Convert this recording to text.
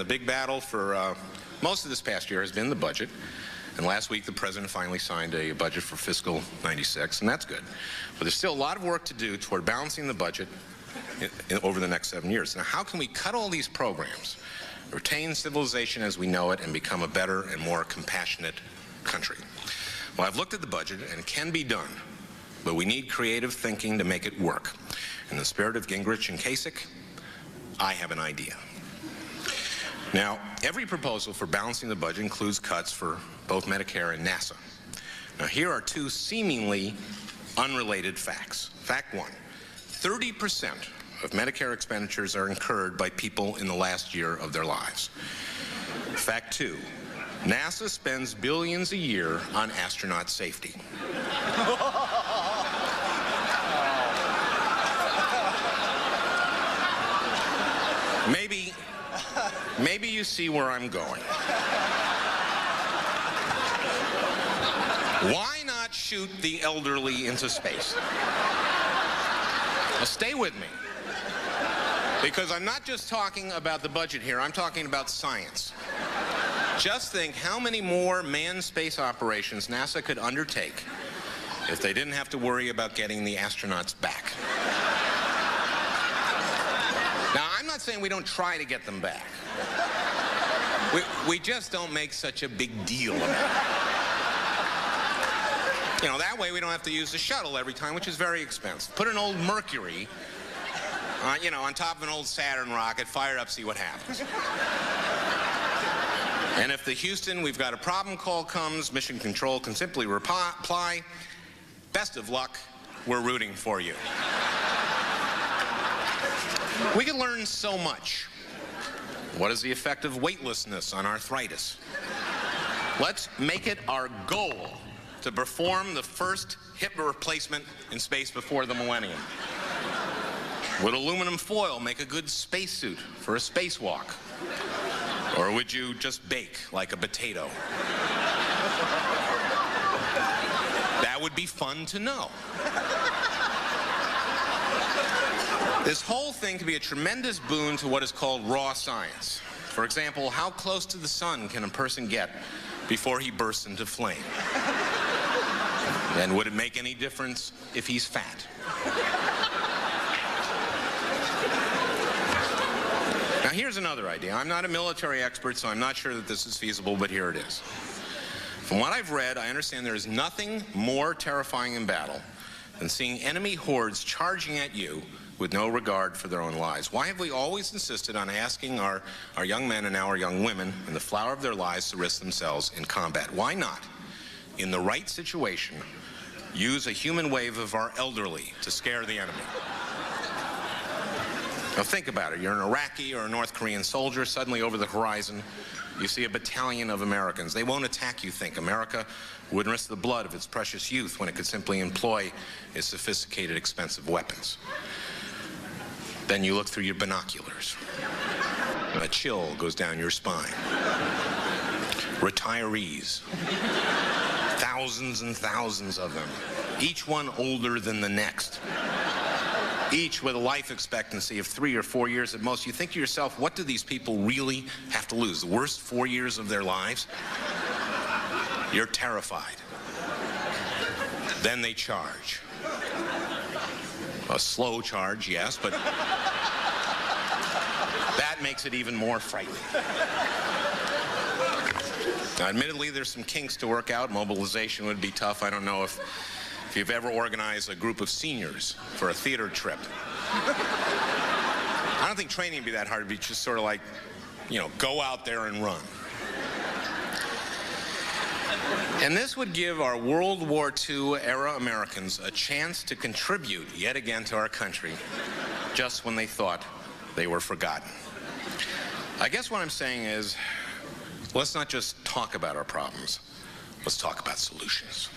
The big battle for most of this past year has been the budget. And last week, the president finally signed a budget for fiscal 96, and that's good. But there's still a lot of work to do toward balancing the budget over the next 7 years. Now, how can we cut all these programs, retain civilization as we know it, and become a better and more compassionate country? Well, I've looked at the budget, and it can be done, but we need creative thinking to make it work. In the spirit of Gingrich and Kasich, I have an idea. Now, every proposal for balancing the budget includes cuts for both Medicare and NASA. Now, here are two seemingly unrelated facts. Fact one, 30% of Medicare expenditures are incurred by people in the last year of their lives. Fact two, NASA spends billions a year on astronaut safety. Maybe you see where I'm going. Why not shoot the elderly into space? Now stay with me, because I'm not just talking about the budget here, I'm talking about science. Just think how many more manned space operations NASA could undertake if they didn't have to worry about getting the astronauts back. Now, I'm not saying we don't try to get them back. We just don't make such a big deal of it. You know, that way we don't have to use the shuttle every time, which is very expensive. Put an old Mercury, you know, on top of an old Saturn rocket, fire it up, see what happens. And if the Houston, we've got a problem call comes, Mission Control can simply reply, best of luck, we're rooting for you. We can learn so much. What is the effect of weightlessness on arthritis? Let's make it our goal to perform the first hip replacement in space before the millennium. Would aluminum foil make a good spacesuit for a spacewalk? Or would you just bake like a potato? That would be fun to know. This whole thing can be a tremendous boon to what is called raw science. For example, how close to the sun can a person get before he bursts into flame? And would it make any difference if he's fat? Now, here's another idea. I'm not a military expert, so I'm not sure that this is feasible, but here it is. From what I've read, I understand there is nothing more terrifying in battle than seeing enemy hordes charging at you with no regard for their own lives. Why have we always insisted on asking our young men and now our young women in the flower of their lives to risk themselves in combat? Why not, in the right situation, use a human wave of our elderly to scare the enemy? Now think about it. You're an Iraqi or a North Korean soldier. Suddenly over the horizon, you see a battalion of Americans. They won't attack, you think. America wouldn't risk the blood of its precious youth when it could simply employ its sophisticated, expensive weapons. Then you look through your binoculars. A chill goes down your spine. Retirees. Thousands and thousands of them. Each one older than the next. Each with a life expectancy of 3 or 4 years at most. You think to yourself, what do these people really have to lose? The worst 4 years of their lives? You're terrified. Then they charge. A slow charge, yes, but that makes it even more frightening. Now, admittedly, there's some kinks to work out. Mobilization would be tough. I don't know if you've ever organized a group of seniors for a theater trip. I don't think training would be that hard. It'd be just sort of like, you know, go out there and run. And this would give our World War II-era Americans a chance to contribute yet again to our country, just when they thought they were forgotten. I guess what I'm saying is, let's not just talk about our problems, let's talk about solutions.